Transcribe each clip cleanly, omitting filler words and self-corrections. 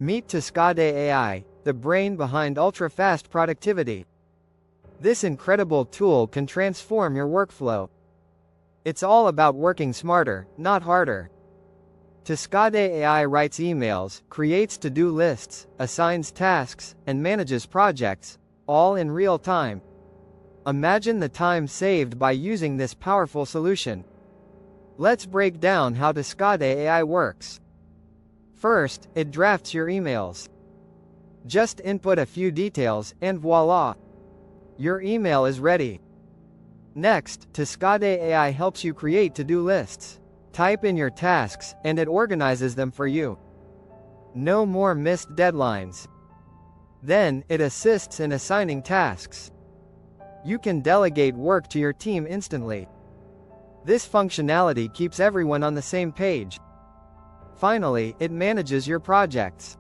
Meet Tiscade AI, the brain behind ultra-fast productivity. This incredible tool can transform your workflow. It's all about working smarter, not harder. Tiscade AI writes emails, creates to-do lists, assigns tasks, and manages projects, all in real time. Imagine the time saved by using this powerful solution. Let's break down how Tiscade AI works. First, it drafts your emails. Just input a few details, and voila! Your email is ready. Next, Tiscade AI helps you create to-do lists. Type in your tasks, and it organizes them for you. No more missed deadlines. Then, it assists in assigning tasks. You can delegate work to your team instantly. This functionality keeps everyone on the same page. Finally, it manages your projects.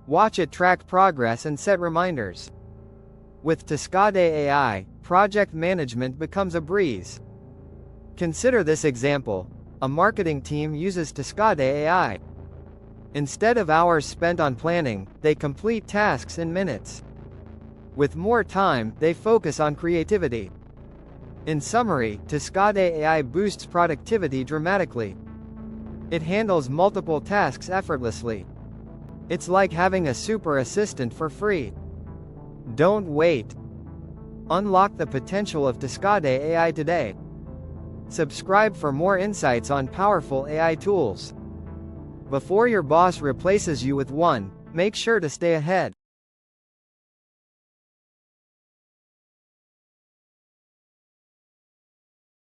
Watch it track progress and set reminders. With Tiscade AI, project management becomes a breeze. Consider this example. A marketing team uses Tiscade AI. Instead of hours spent on planning, they complete tasks in minutes. With more time, they focus on creativity. In summary, Tiscade AI boosts productivity dramatically. It handles multiple tasks effortlessly. It's like having a super assistant for free. Don't wait. Unlock the potential of Tiscade AI today. Subscribe for more insights on powerful AI tools. Before your boss replaces you with one, make sure to stay ahead.